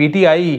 PTI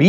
B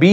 B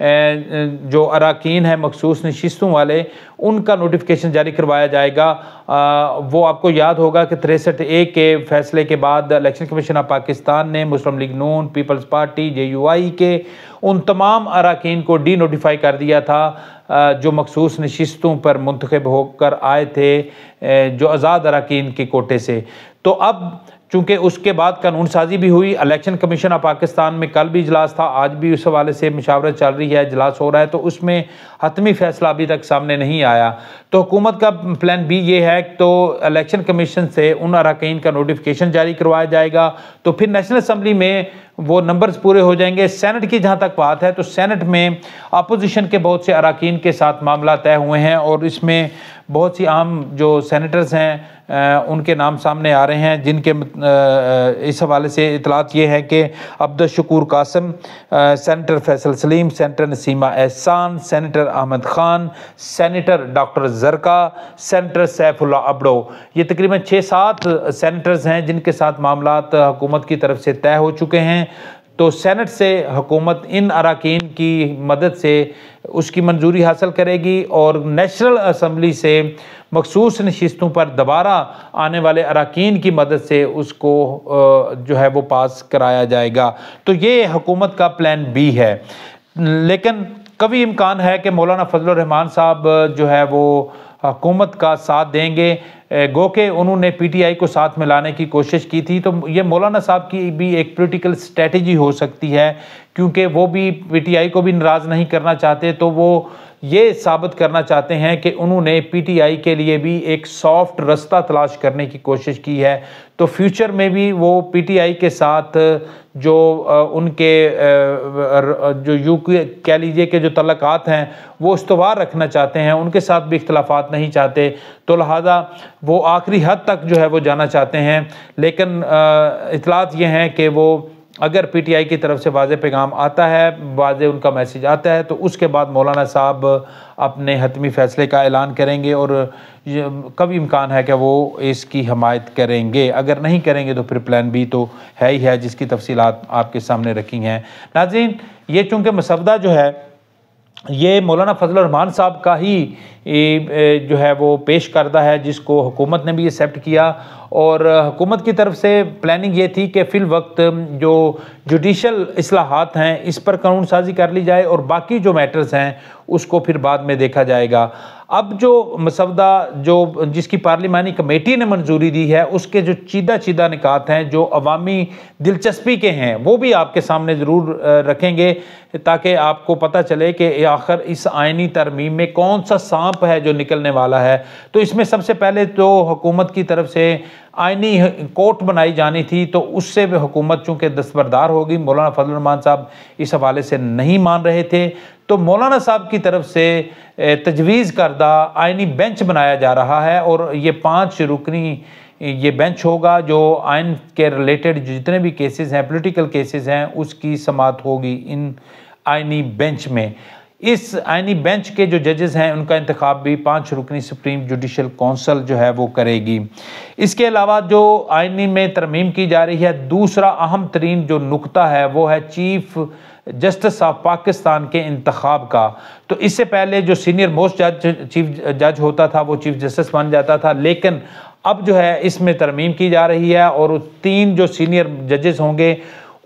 جو اراکین ہیں مخصوص نشستوں والے ان کا نوٹیفیکیشن جاری کروایا جائے گا۔ وہ آپ کو یاد ہوگا کہ 63A کے فیصلے کے بعد الیکشن کمیشن آف پاکستان نے مسلم لیگ نون، پیپلز پارٹی، JUI کے ان تمام اراکین کو ڈی نوٹیفائی کر دیا تھا جو مخصوص نشستوں پر منتخب ہو کر آئے تھے جو آزاد اراکین کے کوٹے سے۔ تو اب چونکہ اس کے بعد قانون سازی بھی ہوئی، الیکشن کمیشن آف پاکستان میں کل بھی اجلاس تھا، آج بھی اس حوالے سے مشاورت چل رہی ہے، اجلاس ہو رہا ہے، تو اس میں حتمی فیصلہ ابھی تک سامنے نہیں آیا۔ تو حکومت کا پلان بی یہ ہے تو الیکشن کمیشن سے ان اراکین کا نوٹیفیکیشن جاری کروایا جائے گا، تو پھر نیشنل اسمبلی میں وہ نمبرز پورے ہو جائیں گے۔ سینٹ کی جہاں تک بات ہے تو سینٹ میں اپوزیشن کے بہت سے اراکین کے ساتھ معاملہ طے ہوئے ہیں اور اس میں بہت سی عام جو سینیٹرز ہیں ان کے نام سامنے آ رہے ہیں، جن کے اس حوالے سے اطلاعات یہ ہے کہ Abdul Shakoor Qasim, senator Faisal Saleem, senator Naseema Ehsan, senator Ahmed Khan, senator doctor Zarqa, senator Saifullah Abro, یہ تقریباً 6-7 سینیٹرز ہیں جن کے ساتھ معاملات حکومت کی طرف سے طے ہو چکے ہیں۔ تو سینٹ سے حکومت ان اراکین کی مدد سے اس کی منظوری حاصل کرے گی اور نیشنل اسمبلی سے مخصوص نشستوں پر دوبارہ آنے والے اراکین کی مدد سے اس کو جو ہے وہ پاس کرایا جائے گا۔ تو یہ حکومت کا پلان بی ہے، لیکن کبھی امکان ہے کہ مولانا فضل الرحمان صاحب جو ہے وہ حکومت کا ساتھ دیں گے، گو کہ انہوں نے PTI کو ساتھ ملانے کی کوشش کی تھی، تو یہ مولانا صاحب کی بھی ایک پولیٹیکل اسٹریٹجی ہو سکتی ہے، کیونکہ وہ بھی PTI کو بھی ناراض نہیں کرنا چاہتے، تو وہ یہ ثابت کرنا چاہتے ہیں کہ انہوں نے PTI کے لیے بھی ایک سافٹ رستہ تلاش کرنے کی کوشش کی ہے، تو فیوچر میں بھی وہ PTI کے ساتھ جو ان کے جو کہہ لیجئے کہ جو تعلقات ہیں وہ استوار رکھنا چاہتے ہیں، ان کے ساتھ بھی اختلافات نہیں چاہتے، تو لہذا وہ آخری حد تک جو ہے وہ جانا چاہتے ہیں۔ لیکن اطلاعات یہ ہیں کہ وہ اگر PTI کی طرف سے واضح پیغام آتا ہے، واضح ان کا میسیج آتا ہے، تو اس کے بعد مولانا صاحب اپنے حتمی فیصلے کا اعلان کریں گے اور کبھی امکان ہے کہ وہ اس کی حمایت کریں گے، اگر نہیں کریں گے تو پھر پلان بی تو ہے ہی ہے، جس کی تفصیلات آپ کے سامنے رکھی ہیں۔ ناظرین، یہ چونکہ مسودہ جو ہے یہ مولانا فضل الرحمان صاحب کا ہی جو ہے وہ پیش کردہ ہے، جس کو حکومت نے بھی ایکسیپٹ کیا، اور حکومت کی طرف سے پلاننگ یہ تھی کہ فی الوقت جو جوڈیشل اصلاحات ہیں اس پر قانون سازی کر لی جائے اور باقی جو میٹرز ہیں اس کو پھر بعد میں دیکھا جائے گا۔ اب جو مسودہ جس کی پارلیمانی کمیٹی نے منظوری دی ہے اس کے جو چیدہ نکات ہیں جو عوامی دلچسپی کے ہیں وہ بھی آپ کے سامنے ضرور رکھیں گے، تاکہ آپ کو پتہ چلے کہ آخر اس آئینی ترمیم میں کون سا سانپ ہے جو نکلنے والا ہے۔ تو اس میں سب سے پہلے تو حکومت کی طرف سے آئینی کورٹ بنائی جانی تھی، تو اس سے بھی حکومت چونکہ دستبردار ہوگی، مولانا فضل الرحمان صاحب اس حوالے سے نہیں مان رہے تھے، تو مولانا صاحب کی طرف سے تجویز کردہ آئینی بینچ بنایا جا رہا ہے، اور یہ 5 رکنی یہ بینچ ہوگا جو آئین کے ریلیٹڈ جتنے بھی کیسز ہیں، پولیٹیکل کیسز ہیں، اس کی سماعت ہوگی ان آئینی بینچ میں۔ اس آئینی بینچ کے جو ججز ہیں ان کا انتخاب بھی 5 رکنی سپریم جوڈیشل کونسل جو ہے وہ کرے گی۔ اس کے علاوہ جو آئینی میں ترمیم کی جا رہی ہے، دوسرا اہم ترین جو نقطہ ہے وہ ہے چیف جسٹس آف پاکستان کے انتخاب کا۔ تو اس سے پہلے جو سینئر موسٹ چیف جج ہوتا تھا وہ چیف جسٹس بن جاتا تھا، لیکن اب جو ہے اس میں ترمیم کی جا رہی ہے اور 3 جو سینئر ججز ہوں گے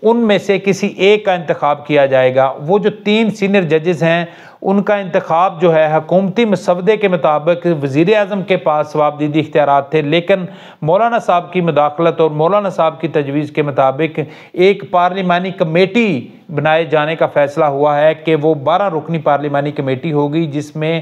ان میں سے کسی ایک کا انتخاب کیا جائے گا۔ وہ جو 3 سینئر ججز ہیں ان کا انتخاب جو ہے حکومتی مسودے کے مطابق وزیر اعظم کے پاس ثوابدیدی اختیارات تھے، لیکن مولانا صاحب کی مداخلت اور مولانا صاحب کی تجویز کے مطابق ایک پارلیمانی کمیٹی بنائے جانے کا فیصلہ ہوا ہے کہ وہ 12 رکنی پارلیمانی کمیٹی ہوگی، جس میں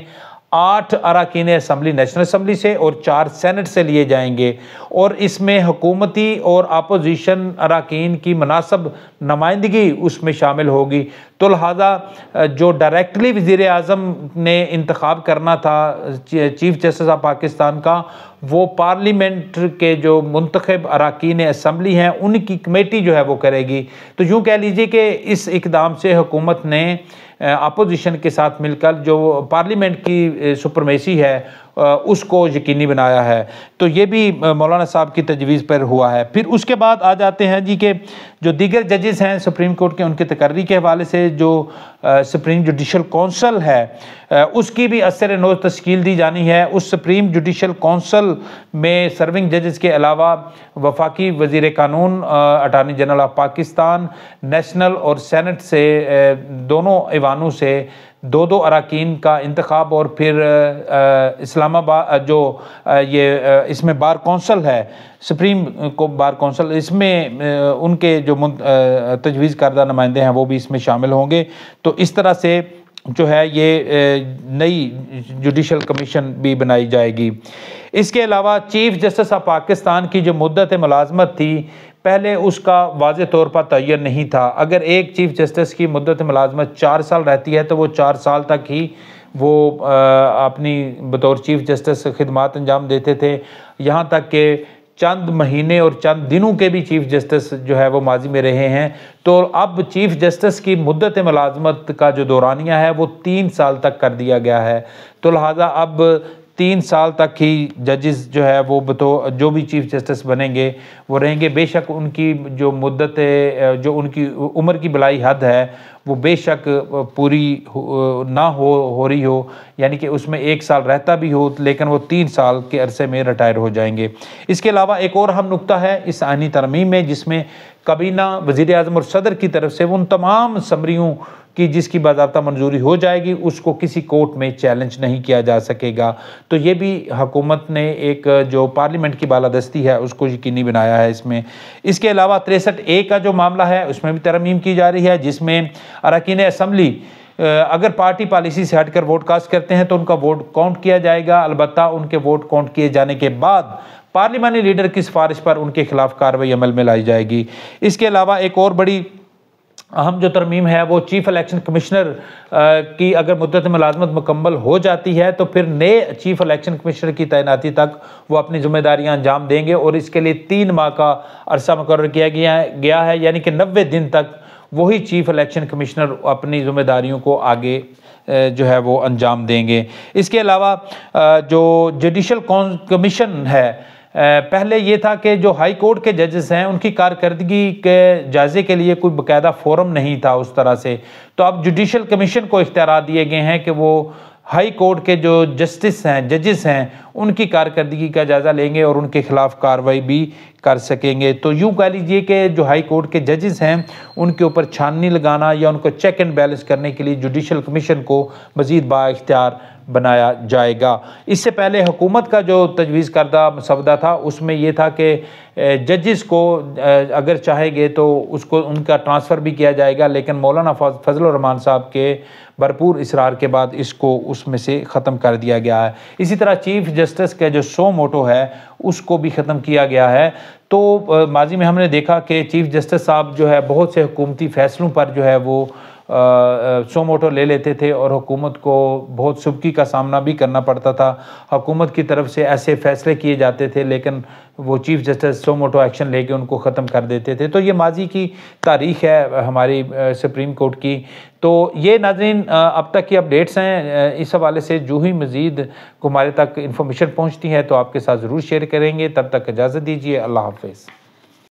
8 اراکین اسمبلی نیشنل اسمبلی سے اور 4 سینٹ سے لیے جائیں گے، اور اس میں حکومتی اور اپوزیشن اراکین کی مناسب نمائندگی اس میں شامل ہوگی۔ تو لہذا جو ڈائریکٹلی وزیر اعظم نے انتخاب کرنا تھا چیف جسٹس آف پاکستان کا، وہ پارلیمنٹ کے جو منتخب اراکین اسمبلی ہیں ان کی کمیٹی جو ہے وہ کرے گی۔ تو یوں کہہ لیجئے کہ اس اقدام سے حکومت نے اپوزیشن کے ساتھ مل کر جو پارلیمنٹ کی سپرمیسی ہے اس کو یقینی بنایا ہے۔ تو یہ بھی مولانا صاحب کی تجویز پر ہوا ہے۔ پھر اس کے بعد آ جاتے ہیں جی کہ جو دیگر ججز ہیں سپریم کورٹ کے، ان کی تقرری کے حوالے سے جو سپریم جوڈیشل کونسل ہے اس کی بھی اثر نو تشکیل دی جانی ہے۔ اس سپریم جوڈیشل کونسل میں سرونگ ججز کے علاوہ وفاقی وزیر قانون، attorney general of Pakistan, national اور سینٹ سے دونوں ایوانوں سے دو اراکین کا انتخاب، اور پھر اسلام آباد جو یہ اس میں بار کونسل ہے، سپریم کو بار کونسل، اس میں ان کے جو تجویز کردہ نمائندے ہیں وہ بھی اس میں شامل ہوں گے۔ تو اس طرح سے جو ہے یہ نئی جوڈیشل کمیشن بھی بنائی جائے گی۔ اس کے علاوہ چیف جسٹس آف پاکستان کی جو مدت ملازمت تھی، پہلے اس کا واضح طور پر تعین نہیں تھا۔ اگر ایک چیف جسٹس کی مدت ملازمت 4 سال رہتی ہے تو وہ 4 سال تک ہی وہ اپنی بطور چیف جسٹس خدمات انجام دیتے تھے، یہاں تک کہ چند مہینے اور چند دنوں کے بھی چیف جسٹس جو ہے وہ ماضی میں رہے ہیں۔ تو اب چیف جسٹس کی مدت ملازمت کا جو دورانیہ ہے وہ 3 سال تک کر دیا گیا ہے۔ تو لہٰذا اب 3 سال تک ہی ججز جو ہے وہ جو بھی چیف جسٹس بنیں گے وہ رہیں گے۔ بے شک ان کی جو مدت جو ان کی عمر کی بلائی حد ہے وہ بے شک پوری نہ ہو رہی ہو، یعنی کہ اس میں 1 سال رہتا بھی ہو، لیکن وہ 3 سال کے عرصے میں ریٹائر ہو جائیں گے۔ اس کے علاوہ ایک اور اہم نکتہ ہے اس آئینی ترمیم میں، جس میں کابینہ، وزیر اعظم اور صدر کی طرف سے ان تمام سمریوں کی جس کی باضابطہ منظوری ہو جائے گی، اس کو کسی کورٹ میں چیلنج نہیں کیا جا سکے گا۔ تو یہ بھی حکومت نے ایک جو پارلیمنٹ کی بالادستی ہے اس کو یقینی بنایا ہے اس میں۔ اس کے علاوہ 63A کا جو معاملہ ہے اس میں بھی ترمیم کی جا رہی ہے، جس میں اراکین اسمبلی اگر پارٹی پالیسی سے ہٹ کر ووٹ کاسٹ کرتے ہیں تو ان کا ووٹ کاؤنٹ کیا جائے گا، البتہ ان کے ووٹ کاؤنٹ کیے جانے کے بعد پارلیمانی لیڈر کی سفارش پر ان کے خلاف کارروائی عمل میں لائی جائے گی۔ اس کے علاوہ ایک اور بڑی اہم جو ترمیم ہے وہ چیف الیکشن کمشنر کی اگر مدت ملازمت مکمل ہو جاتی ہے تو پھر نئے چیف الیکشن کمشنر کی تعیناتی تک وہ اپنی ذمہ داریاں انجام دیں گے، اور اس کے لیے 3 ماہ کا عرصہ مقرر کیا گیا ہے، یعنی کہ 90 دن تک وہی چیف الیکشن کمشنر اپنی ذمہ داریوں کو آگے جو ہے وہ انجام دیں گے۔ اس کے علاوہ جو جوڈیشل کمیشن ہے، پہلے یہ تھا کہ جو ہائی کورٹ کے ججز ہیں ان کی کارکردگی کے جائزے کے لیے کوئی باقاعدہ فورم نہیں تھا اس طرح سے، تو اب جوڈیشل کمیشن کو اختیارات دیے گئے ہیں کہ وہ ہائی کورٹ کے جو جسٹس ہیں، ججز ہیں، ان کی کارکردگی کا جائزہ لیں گے اور ان کے خلاف کارروائی بھی کر سکیں گے۔ تو یوں کہہ لیجئے کہ جو ہائی کورٹ کے ججز ہیں ان کے اوپر چھاننی لگانا یا ان کو چیک اینڈ بیلنس کرنے کے لیے جوڈیشل کمیشن کو مزید با اختیار بنایا جائے گا۔ اس سے پہلے حکومت کا جو تجویز کردہ مسودہ تھا اس میں یہ تھا کہ ججز کو اگر چاہے گے تو اس کو ان کا ٹرانسفر بھی کیا جائے گا، لیکن مولانا فضل الرحمان صاحب کے بھرپور اصرار کے بعد اس کو اس میں سے ختم کر دیا گیا ہے۔ اسی طرح چیف جسٹس کا جو سو موٹو ہے اس کو بھی ختم کیا گیا ہے۔ تو ماضی میں ہم نے دیکھا کہ چیف جسٹس صاحب جو ہے بہت سے حکومتی فیصلوں پر جو ہے وہ سو موٹو لے لیتے تھے اور حکومت کو بہت سبکی کا سامنا بھی کرنا پڑتا تھا۔ حکومت کی طرف سے ایسے فیصلے کیے جاتے تھے لیکن وہ chief justice so motto action لے کے ان کو ختم کر دیتے تھے۔ تو یہ ماضی کی تاریخ ہے ہماری سپریم کورٹ کی۔ تو یہ ناظرین اب تک کی اپڈیٹس ہیں، اس حوالے سے جو ہی مزید ہمارے تک انفارمیشن پہنچتی ہے تو آپ کے ساتھ ضرور شیئر کریں گے۔ تب تک اجازت دیجیے، اللہ حافظ۔